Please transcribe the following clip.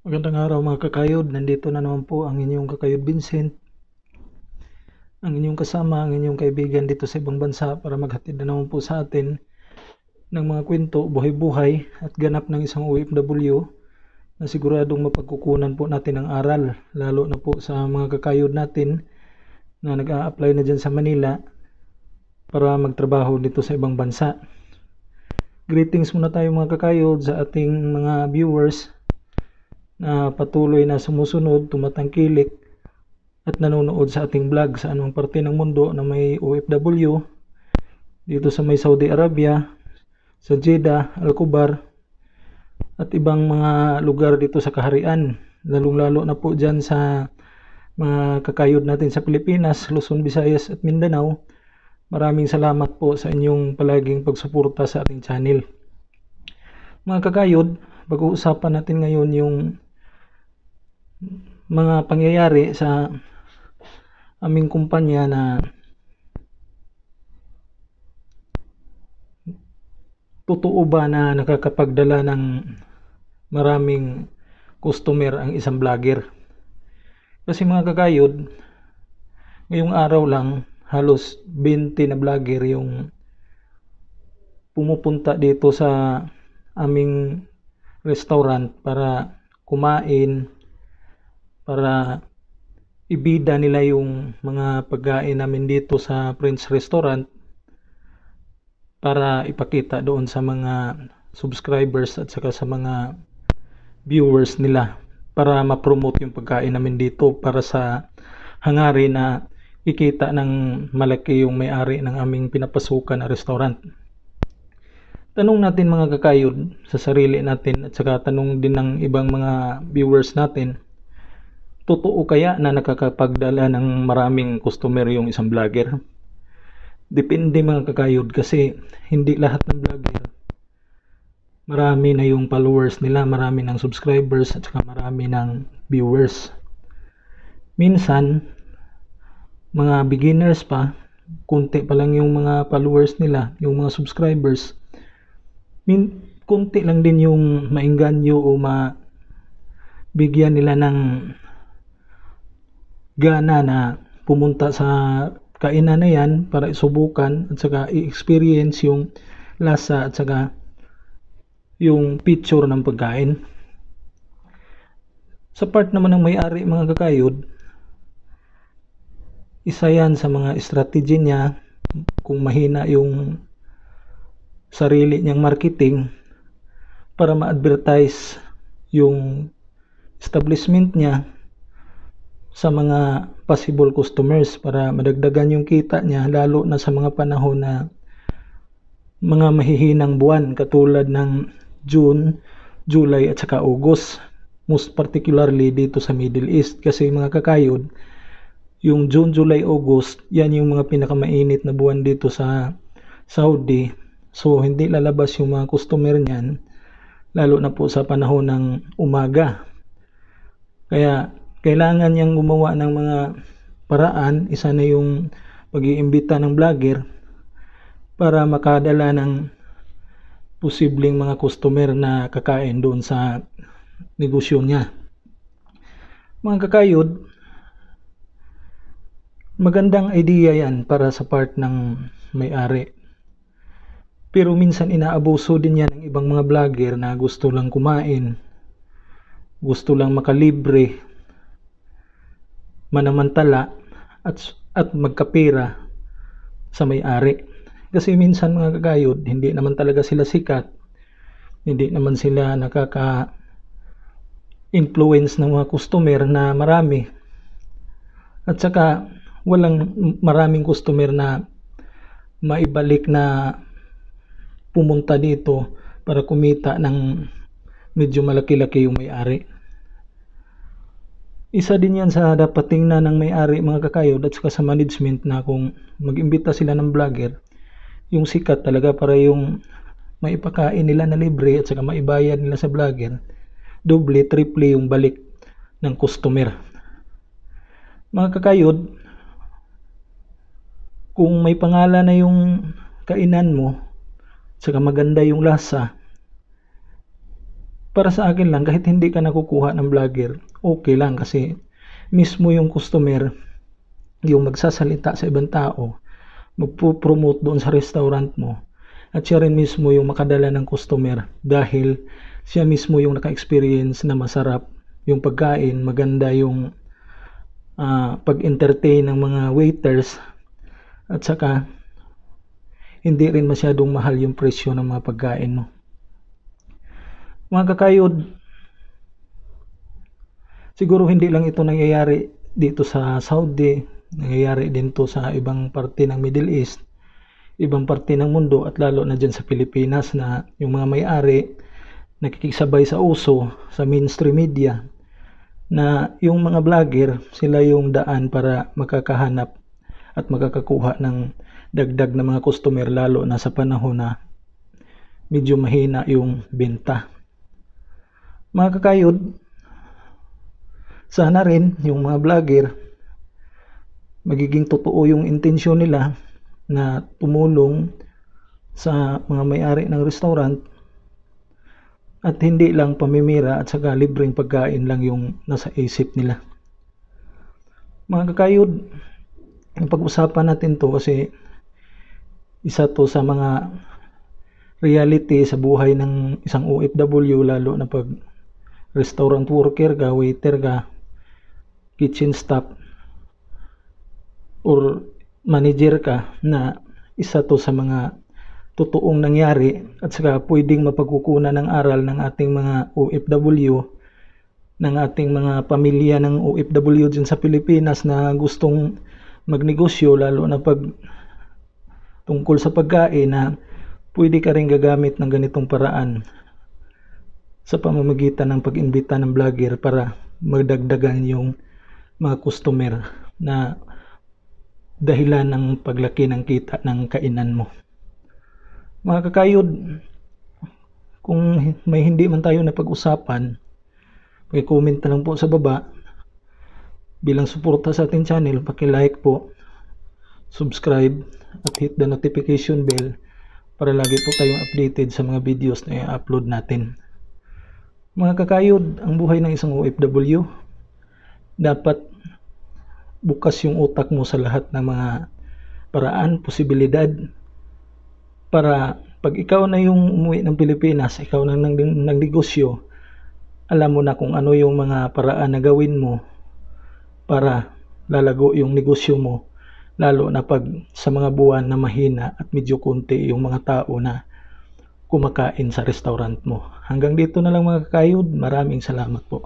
Magandang araw mga kakayod, nandito na naman po ang inyong kakayod Vincent, ang inyong kasama, ang inyong kaibigan dito sa ibang bansa para maghatid na naman po sa atin ng mga kwento, buhay-buhay at ganap ng isang OFW na siguradong mapagkukunan po natin ang aral, lalo na po sa mga kakayod natin na nag-a-apply na dyan sa Manila para magtrabaho dito sa ibang bansa. Greetings muna tayo mga kakayod sa ating mga viewers na patuloy na sumusunod, tumatangkilik at nanonood sa ating vlog sa anong parte ng mundo na may OFW dito sa may Saudi Arabia, sa Jeddah, Al-Kubar at ibang mga lugar dito sa kaharian, lalong-lalo na po dyan sa mga kakayod natin sa Pilipinas, Luzon, Visayas at Mindanao. Maraming salamat po sa inyong palaging pagsuporta sa ating channel. Mga kakayod, pag-uusapan natin ngayon yung mga pangyayari sa aming kumpanya na totoo ba na nakakapagdala ng maraming customer ang isang vlogger. Kasi mga kakayod, ngayong araw lang halos 20 na vlogger yung pumupunta dito sa aming restaurant para kumain, para ibida nila yung mga pagkain namin dito sa French restaurant para ipakita doon sa mga subscribers at saka sa mga viewers nila para ma-promote yung pagkain namin dito para sa hangarin na ikita ng malaki yung may-ari ng aming pinapasukan na restaurant. Tanong natin mga kakayod sa sarili natin at saka tanong din ng ibang mga viewers natin, totoo kaya na nakakapagdala ng maraming customer yung isang vlogger? Depende mga kakayod kasi hindi lahat ng vlogger marami na yung followers nila, marami ng subscribers at saka marami ng viewers. Minsan, mga beginners pa, kunti pa lang yung mga followers nila, yung mga subscribers, kunti lang din yung maengganyo o mabigyan nila ng gana na pumunta sa kainan na yan para isubukan at saka i-experience yung lasa at saka yung picture ng pagkain. Sa part naman ng may-ari mga kakayod, isa yan sa mga strategy niya kung mahina yung sarili niyang marketing para ma-advertise yung establishment niya sa mga possible customers para madagdagan yung kita niya, lalo na sa mga panahon na mga mahihinang buwan katulad ng June, July at saka August, most particularly dito sa Middle East. Kasi mga kakayod, yung June, July, August, yan yung mga pinakamainit na buwan dito sa Saudi. So hindi lalabas yung mga customer niyan, lalo na po sa panahon ng umaga. Kaya kailangan niyang gumawa ng mga paraan. Isa na yung pag-iimbita ng vlogger para makadala ng posibleng mga customer na kakain doon sa negosyo niya. Mga kakayod, magandang idea yan para sa part ng may-ari. Pero minsan inaabuso din yan ng ibang mga vlogger na gusto lang kumain, gusto lang makalibre, manamantala at magkapera sa may-ari. Kasi minsan mga kakayod, hindi naman talaga sila sikat, hindi naman sila nakaka-influence ng mga customer na marami, at saka walang maraming customer na maibalik na pumunta dito para kumita ng medyo malaki-laki yung may-ari. Isa din yan sa dapat tingnan ng may-ari mga kakayod at saka sa management na kung mag-imbita sila ng vlogger, yung sikat talaga para yung maipakain nila na libre at saka maibayad nila sa vlogger, doble, triple yung balik ng customer. Mga kakayod, kung may pangalan na yung kainan mo, saka maganda yung lasa, para sa akin lang, kahit hindi ka nakukuha ng vlogger, okay lang kasi mismo yung customer yung magsasalita sa ibang tao, magpo-promote doon sa restaurant mo, at siya rin mismo yung makadala ng customer dahil siya mismo yung naka-experience na masarap yung pagkain, maganda yung pag-entertain ng mga waiters, at saka hindi rin masyadong mahal yung presyo ng mga pagkain mo. Mga kakayod, siguro hindi lang ito nangyayari dito sa Saudi, nangyayari din to sa ibang parte ng Middle East, ibang parte ng mundo, at lalo na dyan sa Pilipinas na yung mga may-ari nakikisabay sa uso sa mainstream media na yung mga vlogger sila yung daan para makakahanap at makakakuha ng dagdag na mga customer, lalo na sa panahon na medyo mahina yung benta. Mga kakayod, sana rin yung mga vlogger magiging totoo yung intensyon nila na tumulong sa mga may-ari ng restaurant at hindi lang pamimira at saka libreng pagkain lang yung nasa isip nila. Mga kakayod, pag-usapan natin to kasi isa to sa mga reality sa buhay ng isang OFW, lalo na pag restaurant worker ka, waiter ka, kitchen staff or manager ka, na isa to sa mga totoong nangyari at saka pwedeng mapagkukunan ng aral ng ating mga OFW, ng ating mga pamilya ng OFW dyan sa Pilipinas na gustong magnegosyo, lalo na pag tungkol sa pagkain, na pwede ka rin gagamit ng ganitong paraan sa pamamagitan ng pag-imbita ng vlogger para magdagdagan yung mga customer na dahilan ng paglaki ng kita ng kainan mo. Mga kakayod, kung may hindi man tayo na pag-usapan, paki-comment na lang po sa baba. Bilang suporta sa ating channel, paki-like po, subscribe at hit the notification bell para lagi po tayong updated sa mga videos na i-upload natin. Mga kakayod, ang buhay ng isang OFW, dapat bukas yung utak mo sa lahat ng mga paraan, posibilidad, para pag ikaw na yung umuwi ng Pilipinas, ikaw na nagnegosyo, alam mo na kung ano yung mga paraan na gawin mo para lalago yung negosyo mo, lalo na pag sa mga buwan na mahina at medyo konti yung mga tao na kumakain sa restaurant mo. Hanggang dito na lang mga kakayod, maraming salamat po.